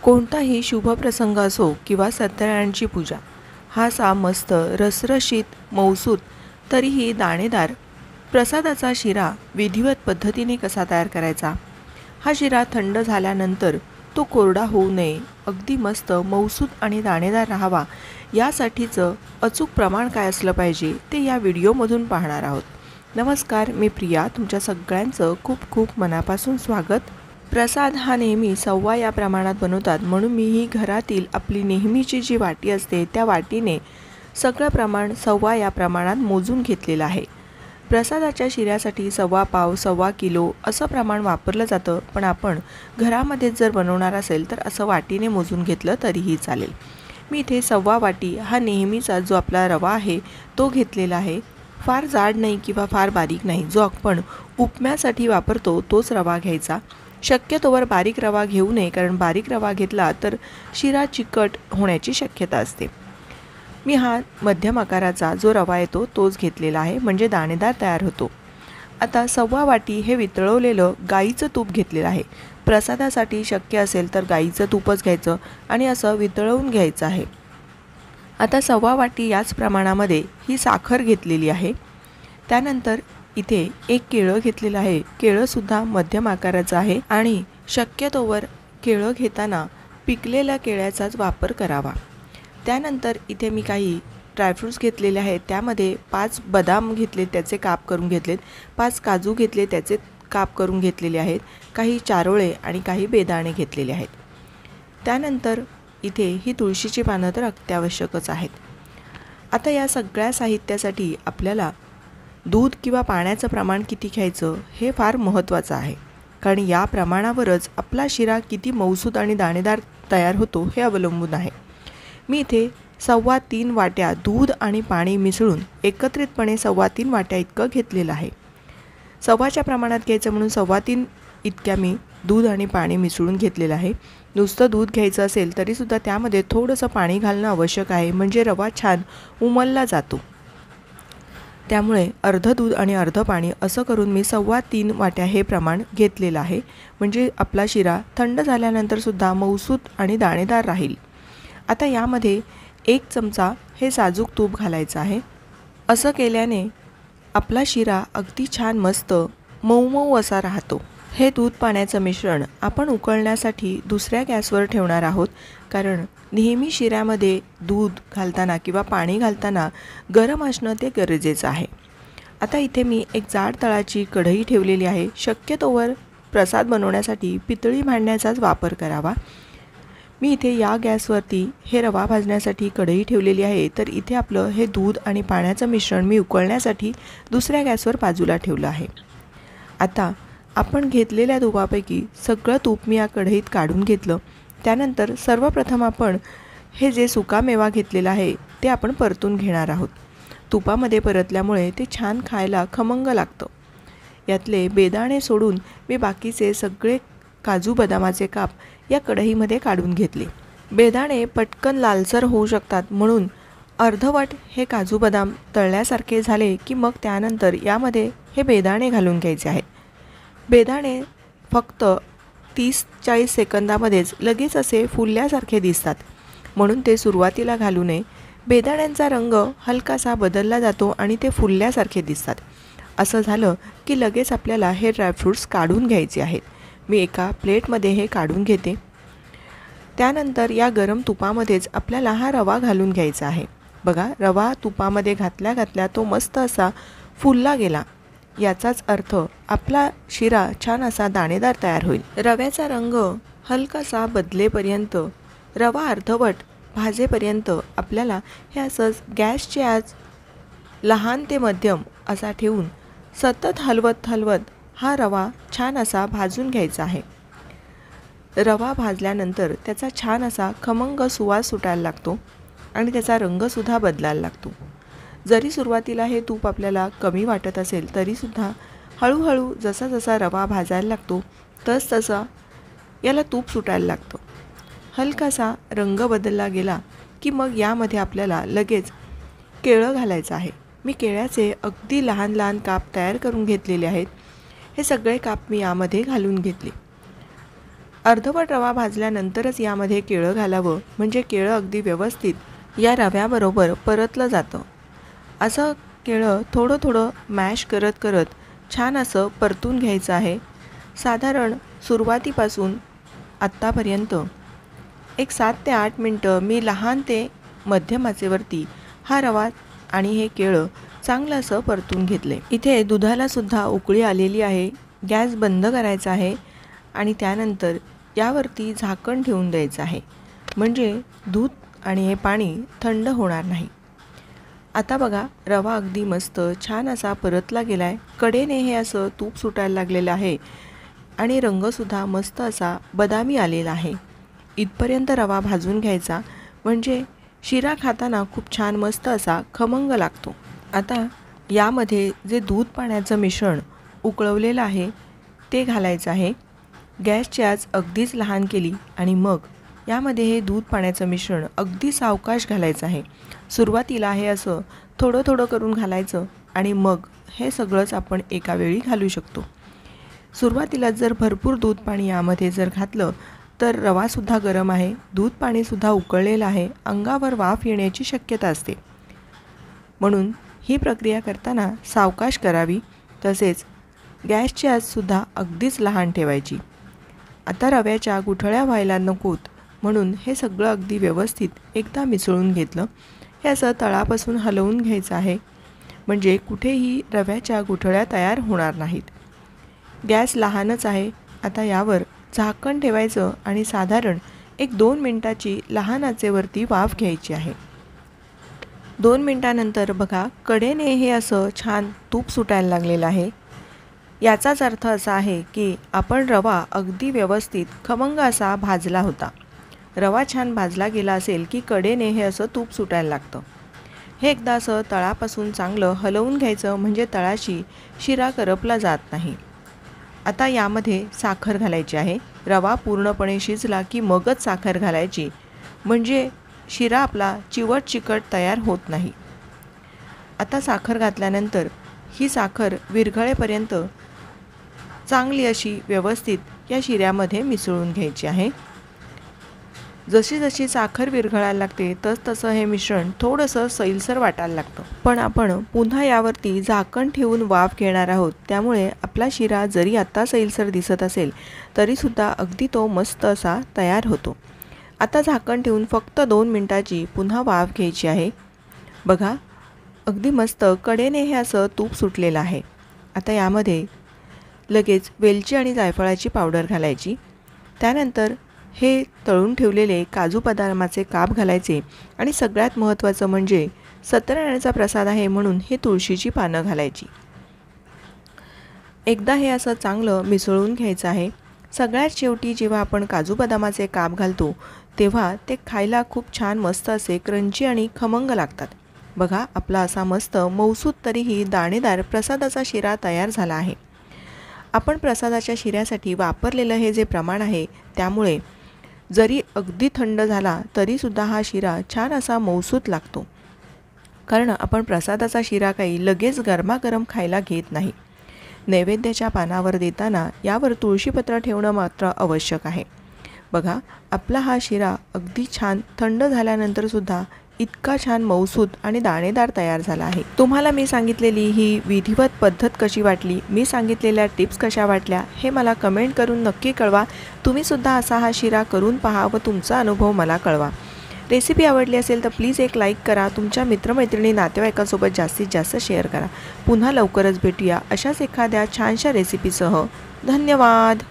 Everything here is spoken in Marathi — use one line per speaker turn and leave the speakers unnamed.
कोणताही शुभप्रसंग असो किंवा सत्यनारायणाची पूजा, हा असा मस्त रसरशीत मौसूत तरीही दाणेदार प्रसादाचा शिरा विधिवत पद्धतीने कसा तयार करायचा। हा शिरा थंड झाल्यानंतर तो कोरडा होऊ नये, अगदी मस्त मौसूत आणि दाणेदार राहावा यासाठीचं अचूक प्रमाण काय असलं पाहिजे ते या व्हिडिओमधून पाहणार आहोत। नमस्कार, मी प्रिया, तुमच्या सगळ्यांचं खूप खूप मनापासून स्वागत। प्रसाद हा नेहमी सव्वा या प्रमाणात बनवतात, म्हणून मी ही घरातील आपली नेहमीची जी वाटी असते त्या वाटीने सगळं प्रमाण सव्वा या प्रमाणात मोजून घेतलेलं आहे। प्रसादाच्या शिऱ्यासाठी सव्वा पाव, सव्वा किलो असं प्रमाण वापरलं जातं, पण आपण घरामध्ये जर बनवणार असेल तर असं वाटीने मोजून घेतलं तरीही चालेल। मी इथे सव्वा वाटी हा नेहमीचा जो आपला रवा आहे तो घेतलेला आहे। फार जाड नाही किंवा फार बारीक नाही, जो आपण उपम्यासाठी वापरतो तोच रवा घ्यायचा। शक्यतोवर बारीक रवा घेऊ नये, कारण बारीक रवा घेतला तर शिरा चिकट होण्याची शक्यता असते। मी हा मध्यम आकाराचा जो रवा येतो तोच घेतलेला आहे, म्हणजे दाणेदार तयार होतो। आता सव्वा वाटी हे वितळवलेलं गाईचं तूप घेतलेलं आहे। प्रसादासाठी शक्य असेल तर गाईचं तूपच घ्यायचं आणि असं वितळवून घ्यायचं आहे। आता सव्वा वाटी याच प्रमाणामध्ये ही साखर घेतलेली आहे। त्यानंतर इथे एक केळं घेतलेलं आहे। केळंसुद्धा मध्यम आकाराचं आहे आणि शक्यतोवर केळं घेताना पिकलेल्या केळ्याचाच वापर करावा। त्यानंतर इथे मी काही ड्रायफ्रूट्स घेतलेले आहेत। त्यामध्ये 5 बदाम घेतले, त्याचे काप करून घेतलेत, 5 काजू घेतले, त्याचे काप करून घेतलेले आहेत, काही चारोळे आणि काही बेदाणे घेतलेले आहेत। त्यानंतर इथे ही तुळशीची पानं तर अत्यावश्यकच आहेत। आता या सगळ्या साहित्यासाठी आपल्याला दूध किंवा पाण्याचं प्रमाण किती घ्यायचं हे फार महत्त्वाचं आहे, कारण या प्रमाणावरच आपला शिरा किती मौसूत आणि दाणेदार तयार होतो हे अवलंबून आहे। मी इथे 3.25 वाट्या दूध आणि पाणी मिसळून एकत्रितपणे 3.25 वाट्या इतकं घेतलेलं आहे। सव्वाच्या प्रमाणात घ्यायचं म्हणून 3.25 इतक्या मी दूध आणि पाणी मिसळून घेतलेलं आहे। नुसतं दूध घ्यायचं असेल तरीसुद्धा त्यामध्ये थोडंसं पाणी घालणं आवश्यक आहे, म्हणजे रवा छान उमलला जातो। त्यामुळे अर्ध दूध आणि अर्ध पाणी असं करून मी 3.25 वाट्या हे प्रमाण घेतलेलं आहे, म्हणजे आपला शिरा थंड झाल्यानंतरसुद्धा मौसूत आणि दाणेदार राहील। आता यामध्ये 1 चमचा हे साजूक तूप घालायचं आहे। असं केल्याने आपला शिरा अगदी छान मस्त मऊ मऊ असा राहतो। हे दूध पाण्याचं मिश्रण आपण उकळण्यासाठी दुसऱ्या गॅसवर ठेवणार आहोत, कारण नेहमी शिऱ्यामध्ये दूध घालताना किंवा पाणी घालताना गरम असणं ते गरजेचं आहे। आता इथे मी एक जाड तळाची कढई ठेवलेली आहे। शक्यतोवर प्रसाद बनवण्यासाठी पितळी भांड्याचाच वापर करावा। मी इथे या गॅसवरती हे रवा भाजण्यासाठी कढई ठेवलेली आहे, तर इथे आपलं हे दूध आणि पाण्याचं मिश्रण मी उकळण्यासाठी दुसऱ्या गॅसवर बाजूला ठेवलं आहे। आता आपण घेतलेल्या तुपापैकी सगळं तूप मी या कढईत काढून घेतलं। त्यानंतर सर्वप्रथम आपण हे जे सुकामेवा घेतलेला आहे ते आपण परतून घेणार आहोत। तुपामध्ये परतल्यामुळे ते छान खायला खमंग लागतं। यातले बेदाणे सोडून मी बाकीचे सगळे काजू बदामाचे काप या कढईमध्ये काढून घेतले। बेदाणे पटकन लालसर होऊ शकतात, म्हणून अर्धवट हे काजू बदाम तळल्यासारखे झाले की मग त्यानंतर यामध्ये हे बेदाणे घालून घ्यायचे आहेत। बेदाणे फक्त 30-40 सेकंदामध्येच लगेच असे फुलल्यासारखे दिसतात, म्हणून ते सुरुवातीला घालू नये। बेदाण्यांचा रंग हलकासा बदलला जातो आणि ते फुलल्यासारखे दिसतात। असं झालं की लगेच आपल्याला हे ड्रायफ्रूट्स काढून घ्यायचे आहेत। मी एका प्लेटमध्ये हे काढून घेते। त्यानंतर या गरम तुपामध्येच आपल्याला हा रवा घालून घ्यायचा आहे। बघा, रवा तुपामध्ये घातल्या घातल्या तो मस्त असा फुलला गेला, याचाच अर्थ आपला शिरा छान असा दाणेदार तयार होईल। रव्याचा रंग हलकासा बदलेपर्यंत, रवा अर्धवट भाजेपर्यंत आपल्याला हे असंच गॅसची आच लहान ते मध्यम असा ठेवून सतत हलवत हलवत हा रवा छान असा भाजून घ्यायचा आहे। रवा भाजल्यानंतर त्याचा छान असा खमंग सुवास सुटायला लागतो आणि त्याचा रंगसुद्धा बदलायला लागतो। जरी सुरुवातीला हे तूप आपल्याला कमी वाटत असेल तरीसुद्धा हळूहळू जसा जसा रवा भाजायला लागतो तसतसा याला तूप सुटायला लागतं। हलकासा रंग बदलला गेला की मग यामध्ये आपल्याला लगेच केळं घालायचं आहे। मी केळ्याचे अगदी लहान लहान काप तयार करून घेतलेले आहेत। हे सगळे काप मी यामध्ये घालून घेतले। अर्धवट रवा भाजल्यानंतरच यामध्ये केळं घालावं, म्हणजे केळं अगदी व्यवस्थित या रव्याबरोबर परतलं जातं. असं केळं थोडं थोडं मॅश करत करत छान असं परतून घ्यायचं आहे. साधारण सुरुवातीपासून आत्तापर्यंत एक 7 ते 8 मिनटं मी लहान ते मध्यम आचेवरती हा रवा आणि हे केळं चांगलं असं परतून घेतले. इथे दुधाला सुद्धा उकळी आलेली आहे. गॅस बंद करायचा आहे आणि त्यानंतर यावरती झाकण ठेवून द्यायचं आहे, म्हणजे दूध आणि हे पाणी थंड होणार नाही. आता बघा, रवा अगदी मस्त छान असा परतला गेला आहे. कडेने हे असं तूप सुटायला लागलेलं आहे आणि रंगसुद्धा मस्त असा बदामी आलेला आहे. इथपर्यंत रवा भाजून घ्यायचा, म्हणजे शिरा खाताना खूप छान मस्त असा खमंग लागतो. आता यामध्ये जे दूध पाण्याचं मिश्रण उकळवलेलं आहे ते घालायचं आहे. गॅसची आच अगदीच लहान केली आणि मग यामध्ये हे दूध पाण्याचं मिश्रण अगदी सावकाश घालायचं आहे. सुरुवातीला हे असं थोडं थोडं करून घालायचं आणि मग हे सगळंच आपण एका वेळी घालू शकतो. सुरुवातीला जर भरपूर दूध पाणी यामध्ये जर घातलं तर रवासुद्धा गरम आहे, दूध पाणीसुद्धा उकळलेलं आहे, अंगावर वाफ येण्याची शक्यता असते. म्हणून ही प्रक्रिया करताना सावकाश करावी, तसेच गॅसची आचसुद्धा अगदीच लहान ठेवायची. आता रव्याच्या गुठळ्या व्हायला नकोत, म्हणून हे सगळं अगदी व्यवस्थित एकदा मिसळून घेतलं. हे असं तळापासून हलवून घ्यायचं आहे, म्हणजे कुठेही रव्याच्या गुठळ्या तयार होणार नाहीत. गॅस लहानच आहे. आता यावर झाकण ठेवायचं आणि साधारण एक 2 मिनटाची लहान आचेवरती वाफ घ्यायची आहे. 2 मिनटानंतर बघा, कडेने हे असं छान तूप सुटायला लागलेलं आहे. याचाच अर्थ असा आहे की आपण रवा अगदी व्यवस्थित खमंग असा भाजला होता. रवा छान भाजला गेला असेल की कडेने हे असं तूप सुटायला लागतं. हे एकदा असं तळापासून चांगलं हलवून घ्यायचं, म्हणजे तळाशी शिरा करपला जात नाही. आता यामध्ये साखर घालायची आहे. रवा पूर्णपणे शिजला की मगच साखर घालायची, म्हणजे शिरा आपला चिवट चिकट तयार होत नाही. आता साखर घातल्यानंतर ही साखर विरघळेपर्यंत चांगली अशी व्यवस्थित या शिऱ्यामध्ये मिसळून घ्यायची आहे. जशी जशी साखर विरघळायला लागते तसं हे मिश्रण थोडंसं सैलसर वाटायला लागतं. पण आपण पुन्हा यावरती झाकण ठेवून वाफ घेणार आहोत, त्यामुळे आपला शिरा जरी आत्ता सैलसर दिसत असेल तरीसुद्धा अगदी तो मस्त असा तयार होतो. आता झाकण ठेवून फक्त 2 मिनटाची पुन्हा वाफ घ्यायची आहे. बघा, अगदी मस्त कडेने हे असं तूप सुटलेलं आहे. आता यामध्ये लगेच वेलची आणि जायफळाची पावडर घालायची. त्यानंतर हे तळून ठेवलेले काजू बदामाचे काप घालायचे आणि सगळ्यात महत्त्वाचं म्हणजे सत्यनारायणाचा प्रसाद आहे म्हणून हे तुळशीची पानं घालायची. एकदा हे असं चांगलं मिसळून घ्यायचं आहे. सगळ्यात शेवटी जेव्हा आपण काजू बदामाचे काप घालतो तेव्हा ते खायला खूप छान मस्त असे क्रंची आणि खमंग लागतात. बघा, आपला असा मस्त मौसूद तरीही दाणेदार प्रसादाचा शिरा तयार झाला आहे. आपण प्रसादाच्या शिऱ्यासाठी वापरलेलं हे जे प्रमाण आहे त्यामुळे जरी अगदी थंड झाला तरीसुद्धा हा शिरा छान असा मौसूद लागतो, कारण आपण प्रसादाचा शिरा काही लगेच गरमागरम खायला घेत नाही. नैवेद्याच्या पानावर देताना यावर तुळशीपत्र ठेवणं मात्र आवश्यक आहे. बघा, आपला हा शिरा अगदी छान थंड झाल्यानंतरसुद्धा इतका छान मौसूद आणि दाणेदार तयार झाला आहे. तुम्हाला मी सांगितलेली ही विधिवत पद्धत कशी वाटली, मी सांगितलेल्या टिप्स कशा वाटल्या हे मला कमेंट करून नक्की कळवा. तुम्हीसुद्धा असा हा शिरा करून पहा व तुमचा अनुभव मला कळवा. रेसिपी आवडली असेल तर प्लीज एक लाईक करा. तुमच्या मित्रमैत्रिणी नातेवाईकांसोबत जास्तीत जास्त शेअर करा. पुन्हा लवकरच भेटूया अशाच एखाद्या छानशा रेसिपीसह. धन्यवाद.